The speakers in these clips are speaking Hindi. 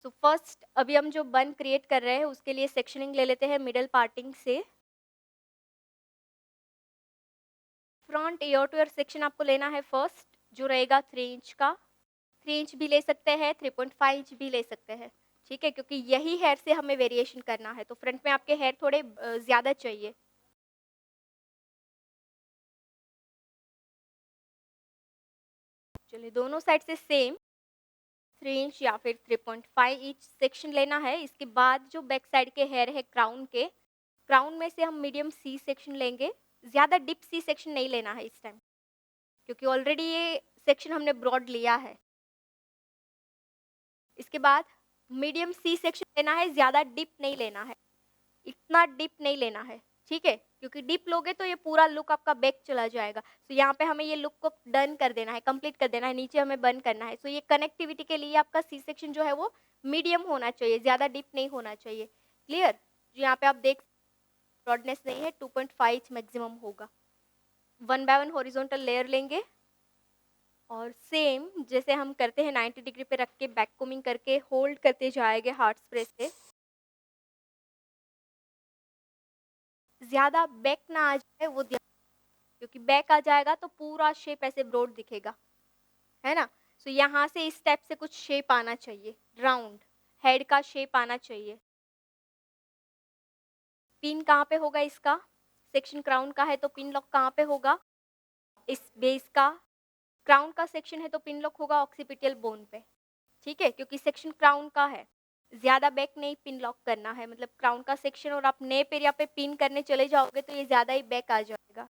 तो फर्स्ट अभी हम जो बन क्रिएट कर रहे हैं उसके लिए सेक्शनिंग ले लेते हैं मिडल पार्टिंग से। Front year two year section आपको लेना है फर्स्ट, जो रहेगा 3 इंच का। 3 इंच भी ले सकते हैं, 3.5 इंच भी ले सकते हैं, ठीक है, क्योंकि यही हेयर से हमें वेरिएशन करना है, तो फ्रंट में आपके हेयर थोड़े ज़्यादा चाहिए। चलिए दोनों साइड से सेम 3 इंच या फिर 3.5 इंच सेक्शन लेना है। इसके बाद जो बैक साइड के हेयर है क्राउन के, क्राउन में से हम मीडियम सी सेक्शन लेंगे। ज़्यादा डीप सी सेक्शन नहीं लेना है इस टाइम, क्योंकि ऑलरेडी ये सेक्शन हमने ब्रॉड लिया है। इसके बाद मीडियम सी सेक्शन लेना है, ज़्यादा डीप नहीं लेना है, इतना डीप नहीं लेना है, ठीक है, क्योंकि डीप लोगे तो ये पूरा लुक आपका बैक चला जाएगा। तो यहाँ पे हमें ये लुक को डन कर देना है, कंप्लीट कर देना है, नीचे हमें बंद करना है। तो ये कनेक्टिविटी के लिए आपका सी सेक्शन जो है वो मीडियम होना चाहिए, ज़्यादा डीप नहीं होना चाहिए। क्लियर? जो यहाँ पे आप देख, ब्रॉडनेस नहीं है, 2.5 मैक्सिमम होगा। 1 बाय 1 हॉरिजॉन्टल लेयर लेंगे और सेम जैसे हम करते हैं 90 डिग्री पे रख के बैक कोमिंग करके होल्ड करते जाएंगे हार्ड स्प्रे से। ज़्यादा बैक ना आ जाए वो ध्यान, क्योंकि बैक आ जाएगा तो पूरा शेप ऐसे ब्रॉड दिखेगा, है ना। सो यहाँ से इस टाइप से कुछ शेप आना चाहिए, राउंड हेड का शेप आना चाहिए। पिन कहाँ पे होगा इसका? सेक्शन क्राउन का है तो पिन लॉक कहाँ पे होगा? इस बेस का। क्राउन का सेक्शन है तो पिन लॉक होगा ऑक्सीपिटल बोन पे, ठीक है, क्योंकि सेक्शन क्राउन का है। ज़्यादा बैक नहीं पिन लॉक करना है, मतलब क्राउन का सेक्शन और आप नेप एरिया पे पिन करने चले जाओगे तो ये ज़्यादा ही बैक आ जाएगा।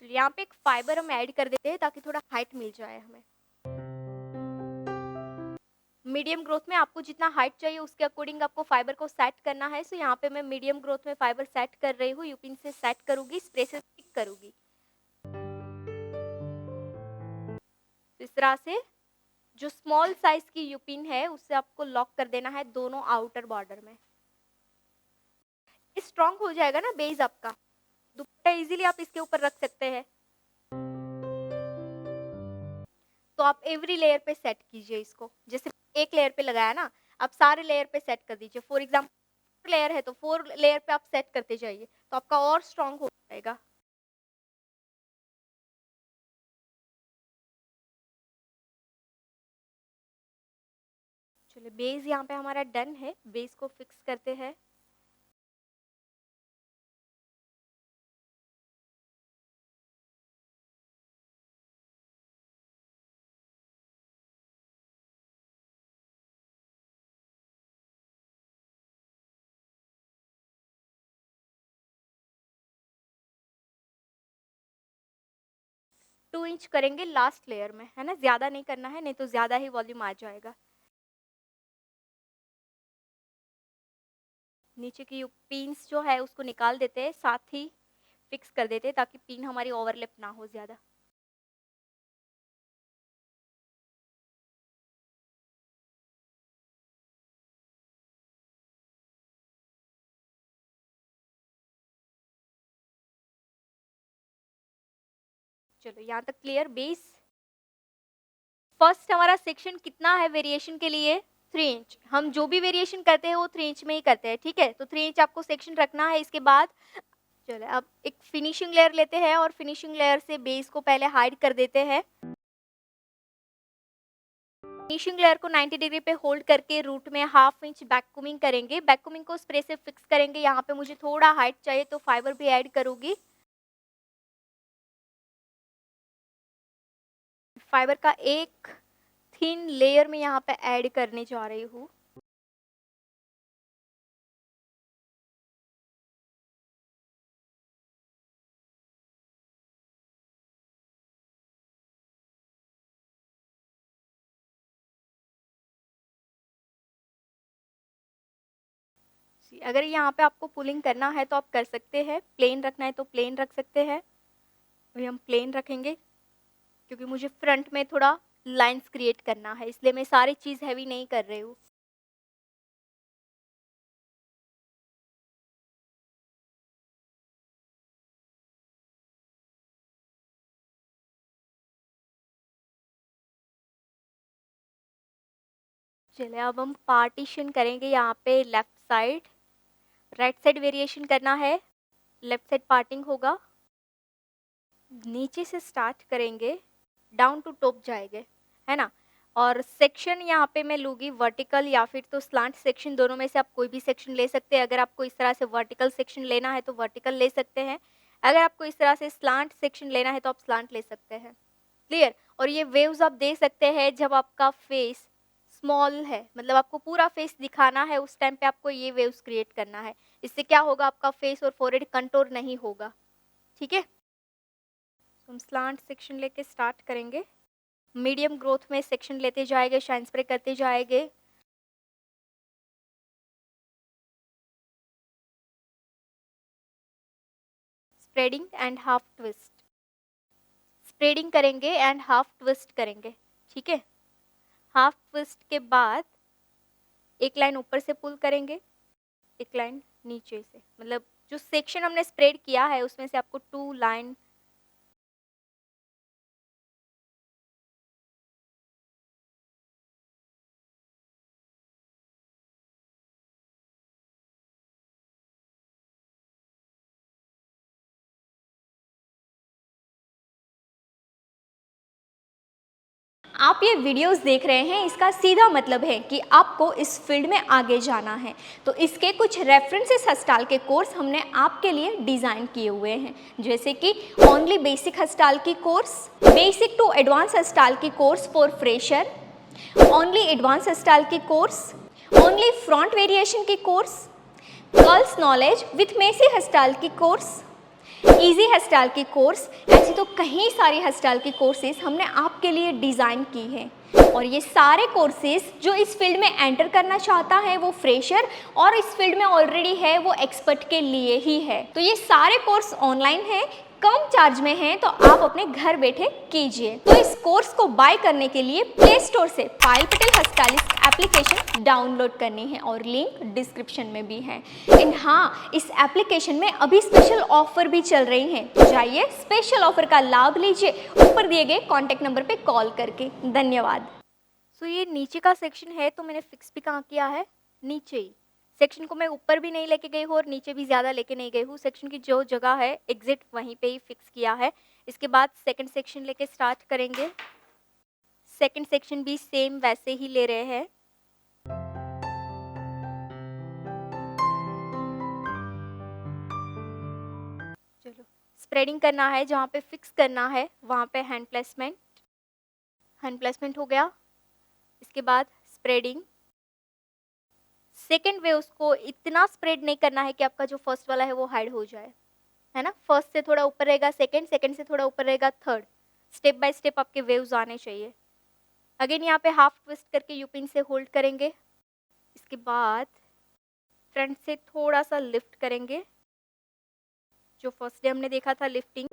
चलिए यहाँ पे एक फाइबर हम ऐड कर देते हैं ताकि थोड़ा हाइट मिल जाए हमें। मीडियम ग्रोथ में आपको जितना हाइट चाहिए उसके अकॉर्डिंग आपको फाइबर को सेट करना है। सो यहाँ पे मैं मीडियम ग्रोथ में फाइबर सेट कर रही हूँ, यूपिन से सेट करूंगी, स्प्रे से स्टिक करूंगी। तो इस तरह से जो स्मॉल साइज की यूपिन है उससे आपको लॉक कर देना है दोनों आउटर बॉर्डर में। स्ट्रॉन्ग हो जाएगा ना बेस आपका, दुपट्टा इजीली आप इसके ऊपर रख सकते हैं। तो आप एवरी लेयर पे सेट कीजिए इसको, जैसे एक लेयर पे लगाया ना, आप सारे लेयर पे सेट कर दीजिए। फॉर एग्जाम्पल लेयर है तो 4 लेयर पे आप सेट करते जाइए तो आपका और स्ट्रॉन्ग हो जाएगा। चलिए बेस यहाँ पे हमारा डन है, बेस को फिक्स करते हैं। टू इंच करेंगे लास्ट लेयर में, है ना, ज्यादा नहीं करना है, नहीं तो ज्यादा ही वॉल्यूम आ जाएगा। नीचे की पिन्स जो है उसको निकाल देते हैं, साथ ही फिक्स कर देते हैं ताकि पिन हमारी ओवरलैप ना हो ज्यादा। चलो यहाँ तक क्लियर बेस। फर्स्ट हमारा सेक्शन कितना है वेरिएशन के लिए? 3 इंच। हम जो भी वेरिएशन करते हैं वो 3 इंच में ही करते हैं, ठीक है, तो 3 इंच आपको सेक्शन रखना है। इसके बाद चलो अब एक फिनिशिंग लेयर लेते हैं और फिनिशिंग लेयर से बेस को पहले हाइड कर देते हैं। फिनिशिंग लेयर को 90 डिग्री पे होल्ड करके रूट में हाफ इंच बैक कोमिंग करेंगे। बैक कोमिंग को स्प्रे से फिक्स करेंगे। यहाँ पे मुझे थोड़ा हाइट चाहिए तो फाइबर भी ऐड करूंगी। फाइबर का एक थिन लेयर में यहाँ पे ऐड करने जा रही हूँ। अगर यहाँ पे आपको पुलिंग करना है तो आप कर सकते हैं, प्लेन रखना है तो प्लेन रख सकते हैं। अभी हम प्लेन रखेंगे क्योंकि मुझे फ्रंट में थोड़ा लाइंस क्रिएट करना है, इसलिए मैं सारी चीज़ हैवी नहीं कर रही हूँ। चलिए अब हम पार्टीशन करेंगे यहाँ पे left side, right side variation करना है, लेफ्ट साइड पार्टिंग होगा, नीचे से स्टार्ट करेंगे, डाउन टू टॉप जाएंगे, है ना। और सेक्शन यहाँ पे मैं लूँगी वर्टिकल या फिर तो स्लांट सेक्शन, दोनों में से आप कोई भी सेक्शन ले सकते हैं। अगर आपको इस तरह से वर्टिकल सेक्शन लेना है तो वर्टिकल ले सकते हैं, अगर आपको इस तरह से स्लांट सेक्शन लेना है तो आप स्लांट ले सकते हैं। क्लियर। और ये वेव्स आप दे सकते हैं जब आपका फेस स्मॉल है, मतलब आपको पूरा फेस दिखाना है, उस टाइम पे आपको ये वेव्स क्रिएट करना है। इससे क्या होगा, आपका फेस और फोरहेड कंटूर नहीं होगा। ठीक है, हम स्लांट सेक्शन लेके स्टार्ट करेंगे, मीडियम ग्रोथ में सेक्शन लेते जाएंगे, शाइन स्प्रे करते जाएंगे। Spreading and half twist, spreading करेंगे एंड हाफ ट्विस्ट करेंगे। ठीक है, हाफ ट्विस्ट के बाद एक लाइन ऊपर से पुल करेंगे, एक लाइन नीचे से, मतलब जो सेक्शन हमने स्प्रेड किया है उसमें से आपको 2 लाइन आप ये वीडियोस देख रहे हैं, इसका सीधा मतलब है कि आपको इस फील्ड में आगे जाना है। तो इसके कुछ रेफरेंसेस हस्ताल के कोर्स हमने आपके लिए डिज़ाइन किए हुए हैं, जैसे कि ओनली बेसिक हस्ताल की course, basic to advance hairstyle की course for fresher, only advance hairstyle की कोर्स, ओनली फ्रंट वेरिएशन की course, girls knowledge with messy hairstyle की कोर्स, इजी हेयरस्टाइल की कोर्स। ऐसी तो कई सारी हेयरस्टाइल की कोर्सेज हमने आपके लिए डिज़ाइन की है। और ये सारे कोर्सेज जो इस फील्ड में एंटर करना चाहता है वो फ्रेशर, और इस फील्ड में ऑलरेडी है वो एक्सपर्ट के लिए ही है। तो ये सारे कोर्स ऑनलाइन है, कम चार्ज में है, तो आप अपने घर बैठे कीजिए। तो इस कोर्स को बाय करने के लिए प्ले स्टोर से Payal Patel hairstylist application download करनी है और लिंक डिस्क्रिप्शन में भी है। एंड हाँ, इस एप्लीकेशन में अभी स्पेशल ऑफर भी चल रही हैं, तो जाइए स्पेशल ऑफर का लाभ लीजिए ऊपर दिए गए कॉन्टैक्ट नंबर पे कॉल करके। धन्यवाद। सो ये नीचे का सेक्शन है तो मैंने फिक्स भी कहाँ किया है, नीचे ही। सेक्शन को मैं ऊपर भी नहीं लेके गई हूँ और नीचे भी ज़्यादा लेके नहीं गई हूँ, सेक्शन की जो जगह है एग्जिट वहीं पे ही फिक्स किया है। इसके बाद सेकंड सेक्शन लेके स्टार्ट करेंगे, सेकंड सेक्शन भी सेम वैसे ही ले रहे हैं। चलो, स्प्रेडिंग करना है, जहाँ पे फिक्स करना है वहाँ पे हैंड प्लेसमेंट, हैंड प्लेसमेंट हो गया। इसके बाद स्प्रेडिंग, सेकेंड वे उसको इतना स्प्रेड नहीं करना है कि आपका जो फर्स्ट वाला है वो हाइड हो जाए, है ना। फर्स्ट से थोड़ा ऊपर रहेगा सेकेंड, सेकेंड से थोड़ा ऊपर रहेगा थर्ड, स्टेप बाय स्टेप आपके वेव्स आने चाहिए। अगेन यहाँ पे हाफ ट्विस्ट करके यूपिन से होल्ड करेंगे। इसके बाद फ्रंट से थोड़ा सा लिफ्ट करेंगे, जो फर्स्ट डे हमने देखा था लिफ्टिंग।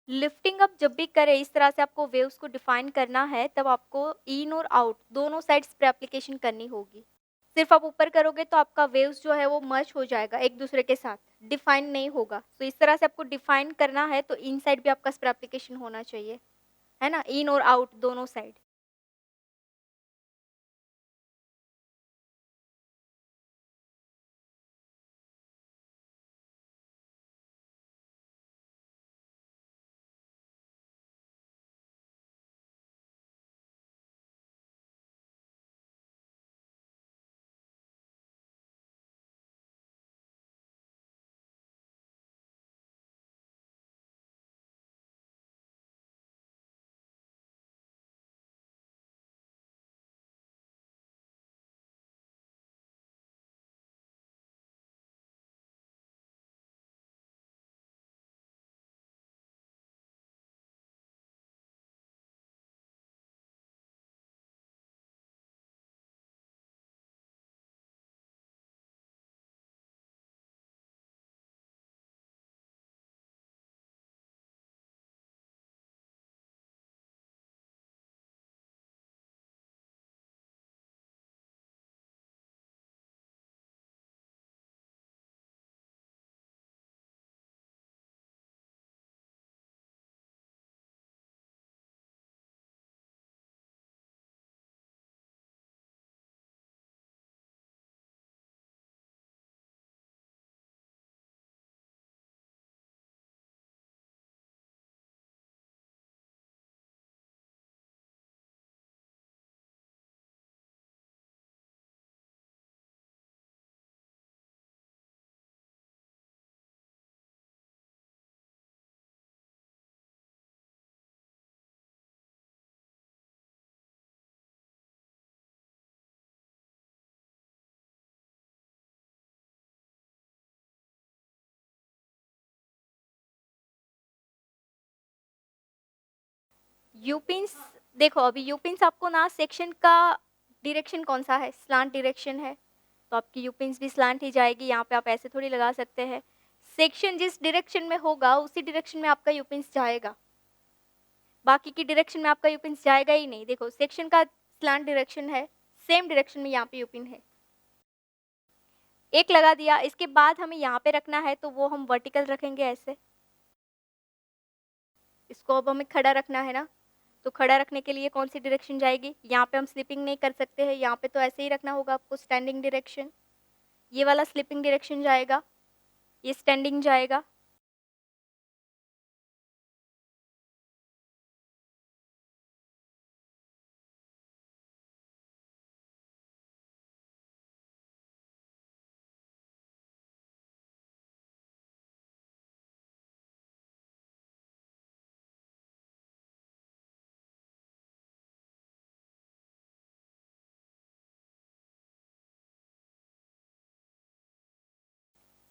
लिफ्टिंग आप जब भी करें इस तरह से आपको वेव्स को डिफाइन करना है, तब आपको इन और आउट दोनों साइड्स पे एप्लीकेशन करनी होगी। सिर्फ आप ऊपर करोगे तो आपका वेव्स जो है वो मर्ज हो जाएगा एक दूसरे के साथ, डिफाइन नहीं होगा। तो इस तरह से आपको डिफाइन करना है तो इन साइड भी आपका स्प्रे एप्लीकेशन होना चाहिए, है ना, इन और आउट दोनों साइड। यूपिन्स, देखो अभी यूपिन्स आपको ना सेक्शन का डायरेक्शन कौन सा है, स्लांट डायरेक्शन है, तो आपकी यूपिन्स भी स्लांट ही जाएगी। यहाँ पे आप ऐसे थोड़ी लगा सकते हैं। सेक्शन जिस डायरेक्शन में होगा उसी डायरेक्शन में आपका यूपिन्स जाएगा, बाकी की डायरेक्शन में आपका यूपिन्स जाएगा ही नहीं। देखो सेक्शन का स्लांट डायरेक्शन है, सेम डायरेक्शन में यहाँ पे यूपिन है। एक लगा दिया, इसके बाद हमें यहाँ पे रखना है तो वो हम वर्टिकल रखेंगे ऐसे। इसको अब हमें खड़ा रखना है ना, तो खड़ा रखने के लिए कौन सी डायरेक्शन जाएगी, यहाँ पे हम स्लिपिंग नहीं कर सकते हैं, यहाँ पे तो ऐसे ही रखना होगा आपको, स्टैंडिंग डायरेक्शन। ये वाला स्लिपिंग डायरेक्शन जाएगा, ये स्टैंडिंग जाएगा।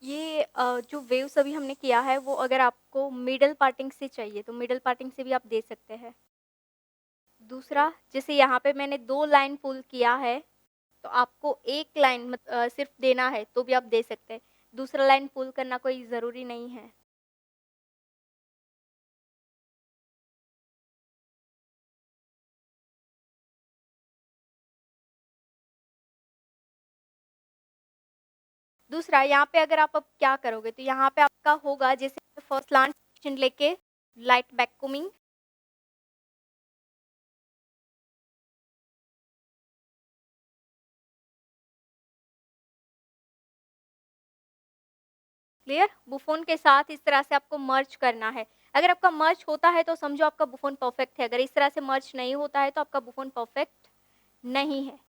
ये जो वेव्स अभी हमने किया है वो अगर आपको मिडल पार्टिंग से चाहिए तो मिडल पार्टिंग से भी आप दे सकते हैं। दूसरा, जैसे यहाँ पे मैंने 2 लाइन पुल किया है, तो आपको 1 लाइन सिर्फ देना है तो भी आप दे सकते हैं। दूसरा लाइन पुल करना कोई ज़रूरी नहीं है। दूसरा, यहाँ पे अगर आप अब क्या करोगे तो यहाँ पे आपका होगा जैसे फर्स्ट स्लांट सेक्शन लेके लाइट बैककोमिंग, क्लियर? बुफोन के साथ इस तरह से आपको मर्ज करना है। अगर आपका मर्ज होता है तो समझो आपका बुफोन परफेक्ट है, अगर इस तरह से मर्ज नहीं होता है तो आपका बुफोन परफेक्ट नहीं है।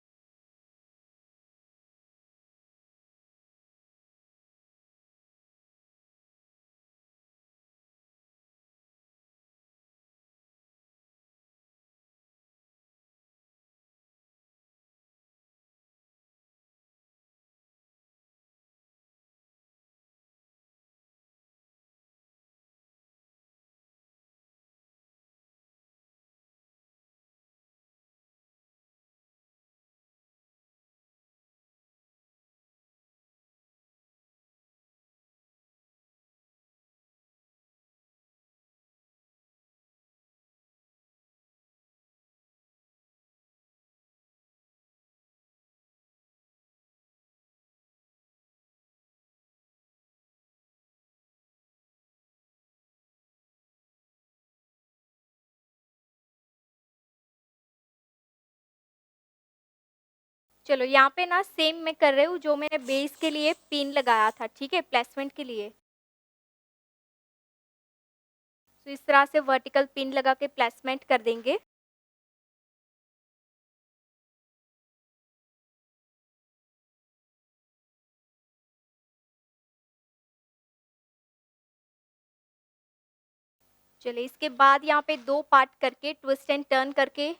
चलो यहाँ पे ना सेम मैं कर रही हूँ जो मैंने बेस के लिए पिन लगाया था, ठीक है, प्लेसमेंट के लिए। तो इस तरह से वर्टिकल पिन लगा के प्लेसमेंट कर देंगे। चलिए इसके बाद यहाँ पे 2 पार्ट करके ट्विस्ट एंड टर्न करके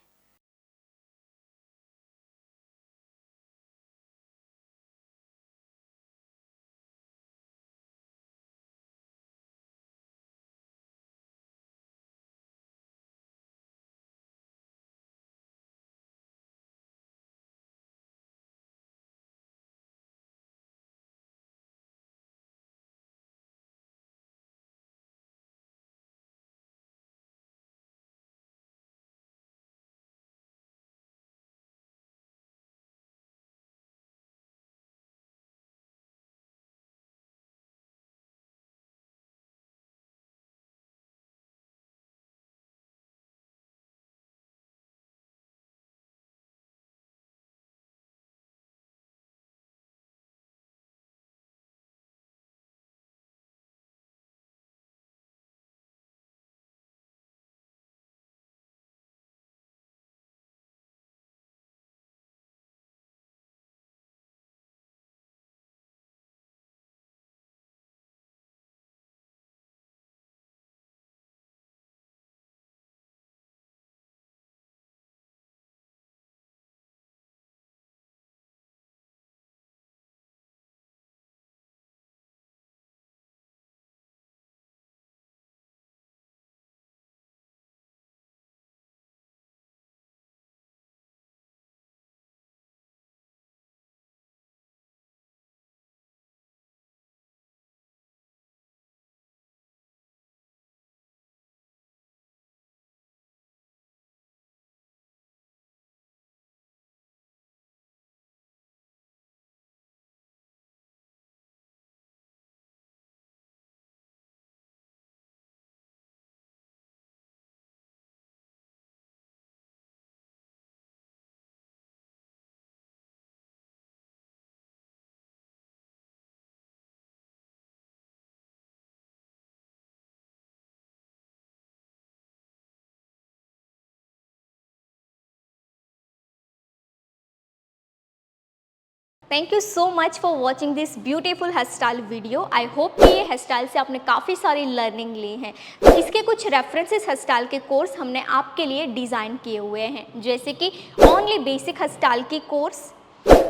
thank you so much for watching this beautiful hair style video. I hope कि ये हेयर स्टाइल से आपने काफ़ी सारी लर्निंग ली है। तो इसके कुछ रेफरेंसेस हेयर स्टाइल के कोर्स हमने आपके लिए डिज़ाइन किए हुए हैं, जैसे कि ओनली बेसिक हेयर स्टाइल की course,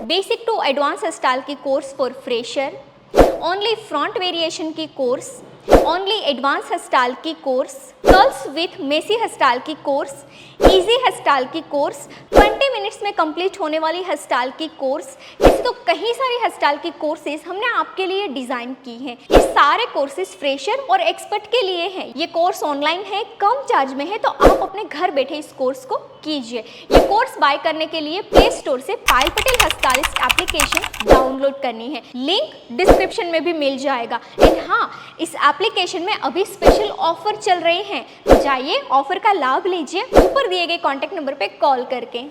basic to advance hair style की course for fresher, only front variation की course, only advance hair style की course, curls with messy hair style की कोर्स, इजी हेयर स्टाइल की कोर्स, 20 मिनट्स में कंप्लीट होने वाली हेयर स्टाइल की कोर्स। ऐसे तो कई सारी हेयर स्टाइल की कोर्सेज हमने आपके लिए डिजाइन की हैं। ये सारे कोर्सेज फ्रेशर और एक्सपर्ट के लिए हैं। ये कोर्स ऑनलाइन है, कम चार्ज में है, तो आप अपने घर बैठे इस कोर्स को कीजिए। ये कोर्स बाय करने के लिए प्ले स्टोर से Payal Patel hair stylist application download करनी है, लिंक डिस्क्रिप्शन में भी मिल जाएगा। एंड हाँ, इस एप्लीकेशन में अभी स्पेशल ऑफर चल रहे हैं, तो जाइए ऑफर का लाभ लीजिए ऊपर दिए गए कॉन्टैक्ट नंबर पे कॉल करके।